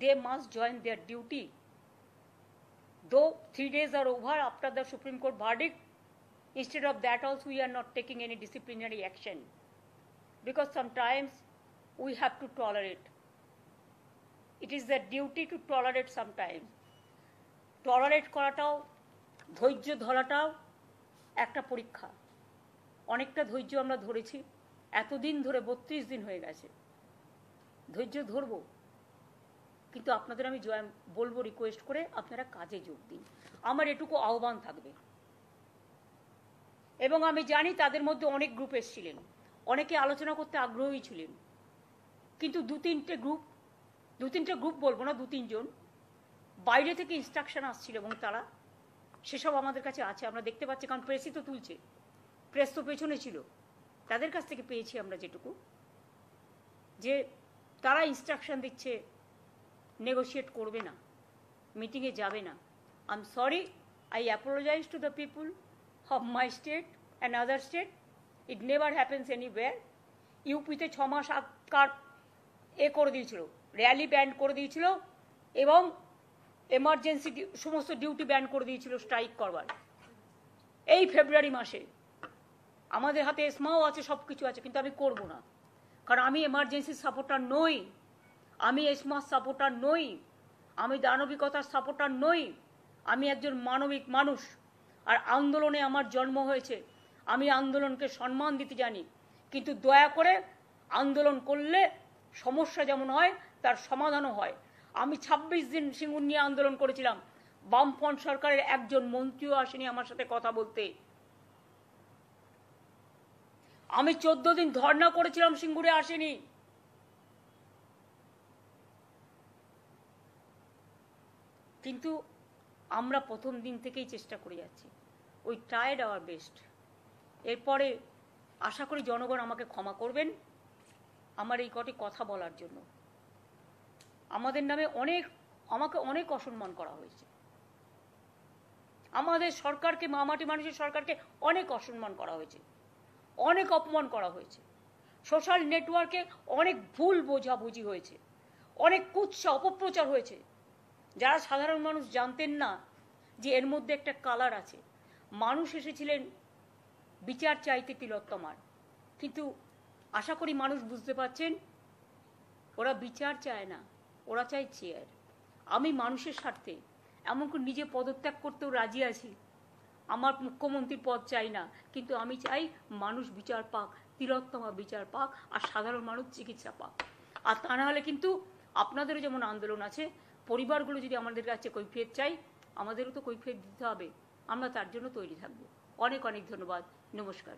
they must join their duty. Though 3 days are over after the Supreme Court verdict, instead of that also we are not taking any disciplinary action. Because sometimes we have to tolerate. It is their duty to tolerate sometimes. Tolerate করাটাও ধৈর্য ধরাটাও একটা পরীক্ষা। অনেকটা ধৈর্য আমরা ধরেছি, এতদিন ধরে 32 দিন হয়ে গেছে। ধৈর্য ধরব, কিন্তু আপনাদের আমি বলবো রিকোয়েস্ট করে আপনারা কাজে যোগ দিন। আমার এটুকু আহ্বান থাকবে। এবং আমি জানি তাদের মধ্যে অনেক গ্রুপ এসেছিলেন, অনেকে আলোচনা করতে আগ্রহী ছিলেন, কিন্তু দু তিনটে গ্রুপ বলবো না, 2-3 জন বাইরে থেকে ইনস্ট্রাকশন আসছিল এবং তারা সেসব আমাদের কাছে আছে, আমরা দেখতে পাচ্ছি, কারণ প্রেসই তো তুলছে, প্রেস তো পেছনে ছিল, তাদের কাছ থেকে পেয়েছি আমরা যেটুকু, যে তারা ইনস্ট্রাকশন দিচ্ছে নেগোশিয়েট করবে না, মিটিংয়ে যাবে না। I am sorry, I apologize to the people of my state and other state. It never happens anywhere. ইউপিতে 6 মাস আগকার করে দিয়েছিল, র্যালি ব্যান করে দিয়েছিল এবং এমার্জেন্সি সমস্ত ডিউটি ব্যান করে দিয়েছিল স্ট্রাইক করবার। এই ফেব্রুয়ারি মাসে আমাদের হাতে এসমাও আছে, সব কিছু আছে, কিন্তু আমি করব না, কারণ আমি এমার্জেন্সির সাপোর্টার নই, আমি এসমার সাপোর্টার নই, আমি দানবিকতার সাপোর্টার নই, আমি একজন মানবিক মানুষ। আর আন্দোলনে আমার জন্ম হয়েছে, আমি আন্দোলনকে সম্মান দিতে জানি, কিন্তু দয়া করে আন্দোলন করলে সমস্যা যেমন হয় তার সমাধানও হয়। আমি 26 দিন সিঙ্গুর নিয়ে আন্দোলন করেছিলাম, বামফ্রন্ট সরকারের একজন মন্ত্রীও আসেনি আমার সাথে কথা বলতে। আমি 14 দিন ধর্ণা করেছিলাম, সিঙ্গুরে আসেনি। কিন্তু আমরা প্রথম দিন থেকেই চেষ্টা করে যাচ্ছি, উই ট্রাইড আওয়ার বেস্ট। এরপরে আশা করি জনগণ আমাকে ক্ষমা করবেন আমার এই কটি কথা বলার জন্য। আমাদের নামে আমাকে অনেক অসম্মান করা হয়েছে, আমাদের সরকারকে, মামাটি মানুষের সরকারকে অনেক অসম্মান করা হয়েছে, অনেক অপমান করা হয়েছে, সোশ্যাল নেটওয়ার্কে অনেক ভুল বোঝাবুঝি হয়েছে, অনেক কুৎসা অপপ্রচার হয়েছে, যারা সাধারণ মানুষ জানতেন না যে এর মধ্যে একটা কালার আছে। মানুষ এসেছিলেন বিচার চাইতে তিলোত্তমার, কিন্তু আশা করি মানুষ বুঝতে পারছেন ওরা বিচার চায় না, ওরা চায় চেয়ার। আমি মানুষের স্বার্থে এমনকি নিজে পদত্যাগ করতেও রাজি আছি, আমার মুখ্যমন্ত্রীর পদ চাই না, কিন্তু আমি চাই মানুষ বিচার পাক, তিলোত্তমা বিচার পাক, আর সাধারণ মানুষ চিকিৎসা পাক। আর তা না হলে কিন্তু আপনাদেরও যেমন আন্দোলন আছে, পরিবারগুলো যদি আমাদের কাছে কৈফিয়ত চাই, আমাদেরও তো কৈফিয়ত দিতে হবে, আমরা তার জন্য তৈরি থাকবো। অনেক অনেক ধন্যবাদ, নমস্কার।